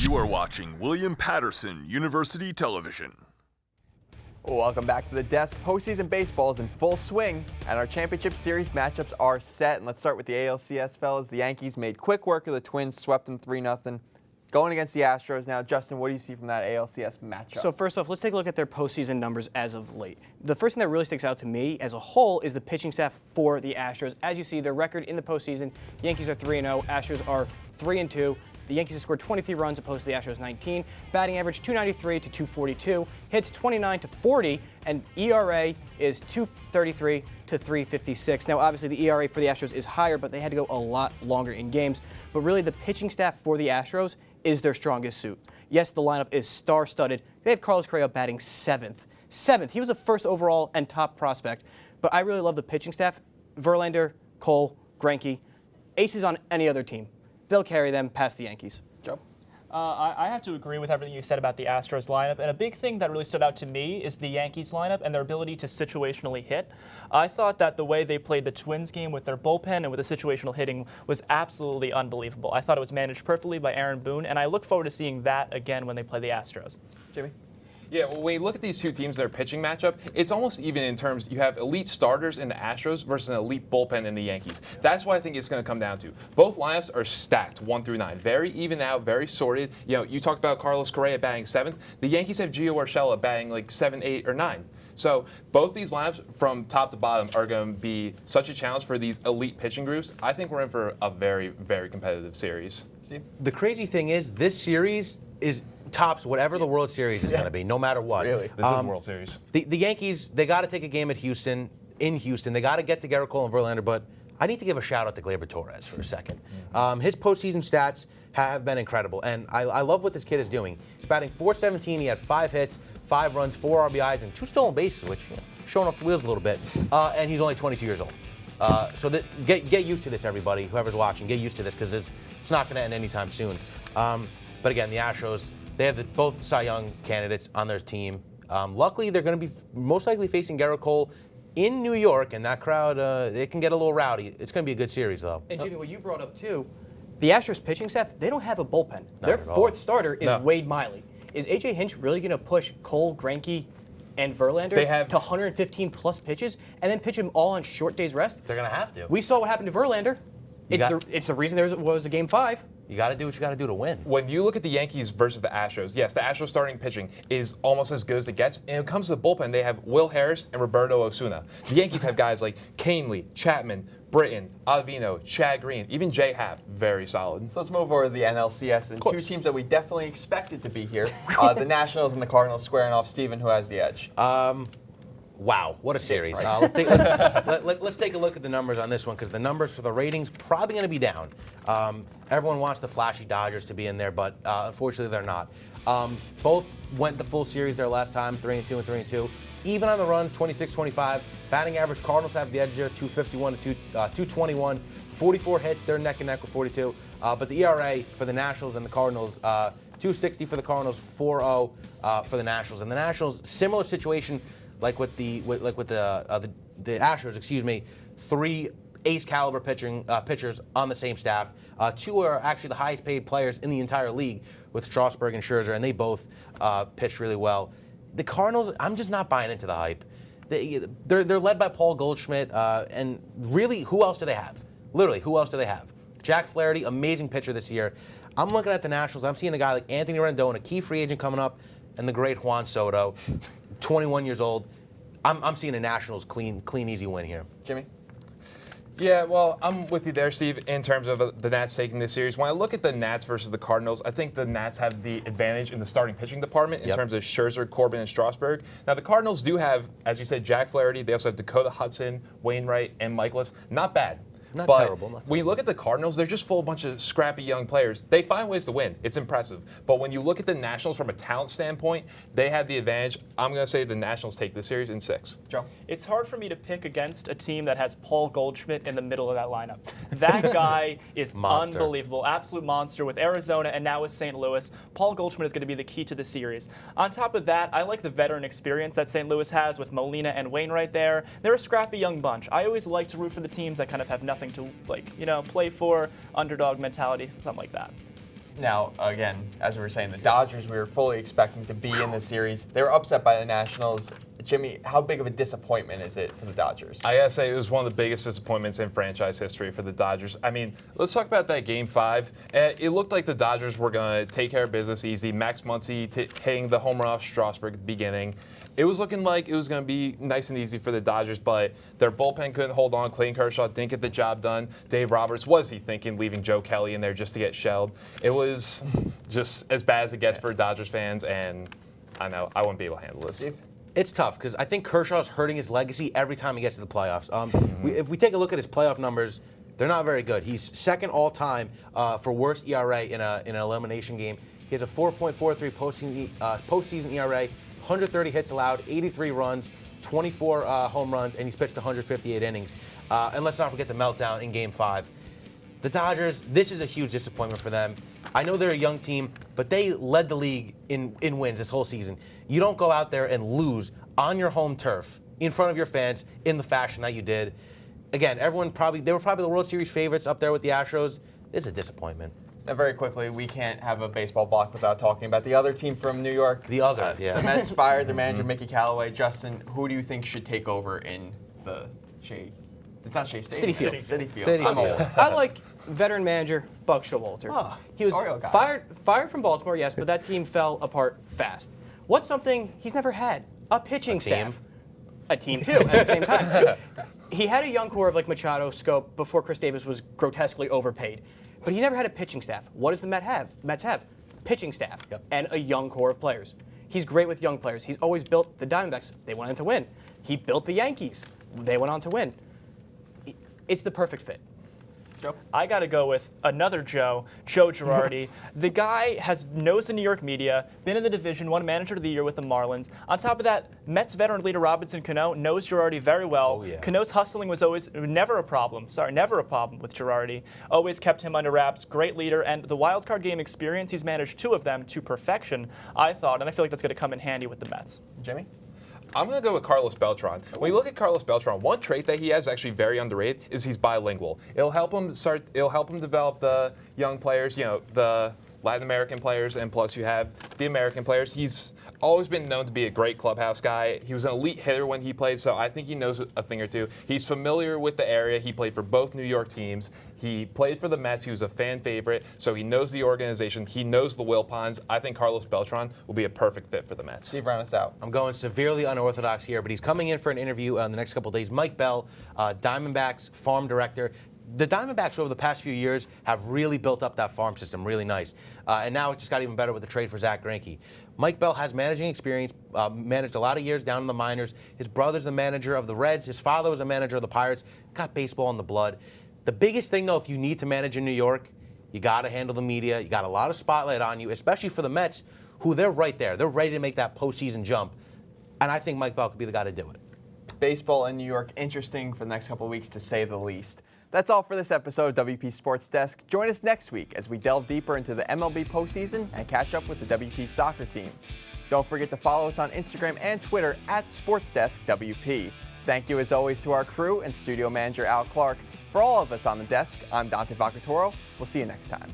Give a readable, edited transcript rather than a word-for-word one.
You are watching William Patterson University Television. Welcome back to the desk. Postseason baseball is in full swing, and our championship series matchups are set. And let's start with the ALCS, fellas. The Yankees made quick work of the Twins, swept them 3-0. Going against the Astros now. Justin, what do you see from that ALCS matchup? So first off, let's take a look at their postseason numbers as of late. The first thing that really sticks out to me as a whole is the pitching staff for the Astros. As you see, their record in the postseason, Yankees are 3-0, Astros are 3-2. The Yankees have scored 23 runs opposed to the Astros 19. Batting average 293 to 242. Hits 29 to 40. And ERA is 233 to 356. Now, obviously, the ERA for the Astros is higher, but they had to go a lot longer in games. But really, the pitching staff for the Astros is their strongest suit. Yes, the lineup is star-studded. They have Carlos Correa batting seventh. He was a first overall and top prospect. But I really love the pitching staff. Verlander, Cole, Greinke, aces on any other team. They'll carry them past the Yankees. Joe? I have to agree with everything you said about the Astros lineup, and a big thing that really stood out to me is the Yankees lineup and their ability to situationally hit. I thought that the way they played the Twins game with their bullpen and with the situational hitting was absolutely unbelievable. I thought it was managed perfectly by Aaron Boone, and I look forward to seeing that again when they play the Astros. Jimmy? Yeah, well, when you look at these two teams, their pitching matchup, it's almost even in terms you have elite starters in the Astros versus an elite bullpen in the Yankees. That's what I think it's going to come down to. Both lineups are stacked 1 through 9, very even out, very sorted. You know, you talked about Carlos Correa batting 7th. The Yankees have Gio Urshela batting like 7, 8, or 9. So both these lineups from top to bottom are going to be such a challenge for these elite pitching groups. I think we're in for a very, very competitive series. Steve? The crazy thing is this series is tops whatever the World Series is going to be, no matter what. Really? This is the World Series. The Yankees, they got to take a game at Houston, in Houston. They got to get to Gerrit Cole and Verlander, but I need to give a shout out to Gleyber Torres for a second. His postseason stats have been incredible, and I love what this kid is doing. He's batting .417. He had 5 hits, 5 runs, 4 RBIs, and 2 stolen bases, which showing off the wheels a little bit. And he's only 22 years old. So get used to this, everybody. Whoever's watching, get used to this because it's not going to end anytime soon. But again, the Astros, they have both Cy Young candidates on their team. Luckily, they're going to be most likely facing Gerrit Cole in New York, and that crowd, it can get a little rowdy. It's going to be a good series, though. And Jimmy, what you brought up too, the Astros pitching staff, they don't have a bullpen. Their at all. 4th starter is Wade Miley. Is A.J. Hinch really going to push Cole, Greinke, and Verlander to 115 plus pitches and then pitch them all on short days rest? They're going to have to. We saw what happened to Verlander. It's the reason there was a Game 5. You got to do what you got to do to win. When you look at the Yankees versus the Astros, yes, the Astros starting pitching is almost as good as it gets. And when it comes to the bullpen, they have Will Harris and Roberto Osuna. The Yankees have guys like Canely, Chapman, Britton, Ottavino, Chad Green, even Jay Happ, very solid. So let's move over to the NLCS and 2 teams that we definitely expected to be here. The Nationals and the Cardinals squaring off. Steven, who has the edge? Wow, what a series. Right. Let's take a look at the numbers on this one because the numbers for the ratings probably going to be down. Everyone wants the flashy Dodgers to be in there, but unfortunately they're not. Both went the full series their last time, 3-2 and 3-2. Even on the runs, 26-25. Batting average, Cardinals have the edge there, 251 to 221. 44 hits, they're neck and neck with 42. But the ERA for the Nationals and the Cardinals, 260 for the Cardinals, 4.0 for the Nationals. And the Nationals, similar situation like with the Astros, 3 ace caliber pitchers on the same staff. 2 are actually the highest paid players in the entire league with Strasburg and Scherzer, and they both pitched really well. The Cardinals, I'm just not buying into the hype. They're led by Paul Goldschmidt, and really, who else do they have? Literally, who else do they have? Jack Flaherty, amazing pitcher this year. I'm looking at the Nationals. I'm seeing a guy like Anthony Rendon, a key free agent coming up, and the great Juan Soto, 21 years old. I'm seeing a Nationals clean, easy win here. Jimmy? Yeah, well, I'm with you there, Steve, in terms of the Nats taking this series. When I look at the Nats versus the Cardinals, I think the Nats have the advantage in the starting pitching department in terms of Scherzer, Corbin, and Strasburg. Now, the Cardinals do have, as you said, Jack Flaherty. They also have Dakota Hudson, Wainwright, and Michaelis. Not bad. Not but terrible. When you look at the Cardinals, they're just full of a bunch of scrappy young players. They find ways to win. It's impressive. But when you look at the Nationals from a talent standpoint, they have the advantage. I'm going to say the Nationals take this series in 6. Joe? It's hard for me to pick against a team that has Paul Goldschmidt in the middle of that lineup. That guy is unbelievable. Absolute monster with Arizona and now with St. Louis. Paul Goldschmidt is going to be the key to the series. On top of that, I like the veteran experience that St. Louis has with Molina and Wainwright there. They're a scrappy young bunch. I always like to root for the teams that kind of have nothing to, play for, underdog mentality, something like that. Now, again, as we were saying, the Dodgers we were fully expecting to be in the series. They were upset by the Nationals. Jimmy, how big of a disappointment is it for the Dodgers? I gotta say, it was one of the biggest disappointments in franchise history for the Dodgers. I mean, let's talk about that Game 5. It looked like the Dodgers were going to take care of business easy. Max Muncy hitting the home run off Strasburg at the beginning. It was looking like it was going to be nice and easy for the Dodgers, but their bullpen couldn't hold on. Clayton Kershaw didn't get the job done. Dave Roberts, was he thinking leaving Joe Kelly in there just to get shelled? It was just as bad as it gets for Dodgers fans, and I know I wouldn't be able to handle this. It's tough because I think Kershaw's hurting his legacy every time he gets to the playoffs. If we take a look at his playoff numbers, they're not very good. He's second all time for worst ERA in an elimination game. He has a 4.43 postseason ERA, 130 hits allowed, 83 runs, 24 home runs, and he's pitched 158 innings. And let's not forget the meltdown in Game 5. The Dodgers, this is a huge disappointment for them. I know they're a young team, but they led the league in wins this whole season. You don't go out there and lose on your home turf in front of your fans in the fashion that you did. Again, they were probably the World Series favorites up there with the Astros. This is a disappointment. Now, very quickly, we can't have a baseball block without talking about the other team from New York. Yeah. The Mets fired their manager, Mickey Callaway. Justin, who do you think should take over in the Shea? It's not Shea Stadium. Citi Field. Citi Field. I'm old. I like veteran manager Buck Showalter. He was Oriole guy. fired from Baltimore, yes, but that team fell apart fast. What's something he's never had? A pitching staff. A team, too, at the same time. He had a young core of like Machado, Scope, before Chris Davis was grotesquely overpaid. But he never had a pitching staff. What does the Mets have? Pitching staff and a young core of players. He's great with young players. He's always built the Diamondbacks. They went on to win. He built the Yankees. They went on to win. It's the perfect fit. Joe? I got to go with another Joe Girardi. The guy knows the New York media, been in the division, won Manager of the Year with the Marlins. On top of that, Mets veteran leader Robinson Cano knows Girardi very well. Cano's hustling was never a problem with Girardi. Always kept him under wraps. Great leader, and the wild card game experience, he's managed 2 of them to perfection, I thought, and I feel like that's going to come in handy with the Mets. Jimmy? I'm going to go with Carlos Beltran. When you look at Carlos Beltran, one trait that he has actually very underrated is he's bilingual. It'll help him develop the young players, the Latin American players, and plus you have the American players. He's always been known to be a great clubhouse guy. He was an elite hitter when he played, so I think he knows a thing or two. He's familiar with the area. He played for both New York teams. He played for the Mets. He was a fan favorite, so he knows the organization. He knows the Wilpons. I think Carlos Beltran will be a perfect fit for the Mets. Steve, round us out. I'm going severely unorthodox here, but he's coming in for an interview in the next couple of days. Mike Bell, Diamondbacks farm director. The Diamondbacks over the past few years have really built up that farm system really nice. And now it just got even better with the trade for Zach Greinke. Mike Bell has managing experience, managed a lot of years down in the minors. His brother's the manager of the Reds. His father was a manager of the Pirates. Got baseball in the blood. The biggest thing, though, if you need to manage in New York, you got to handle the media. You got a lot of spotlight on you, especially for the Mets, who they're right there. They're ready to make that postseason jump. And I think Mike Bell could be the guy to do it. Baseball in New York, interesting for the next couple of weeks, to say the least. That's all for this episode of WP Sports Desk. Join us next week as we delve deeper into the MLB postseason and catch up with the WP soccer team. Don't forget to follow us on Instagram and Twitter at SportsDeskWP. Thank you as always to our crew and studio manager Al Clarke. For all of us on the desk, I'm Dante Vocaturo. We'll see you next time.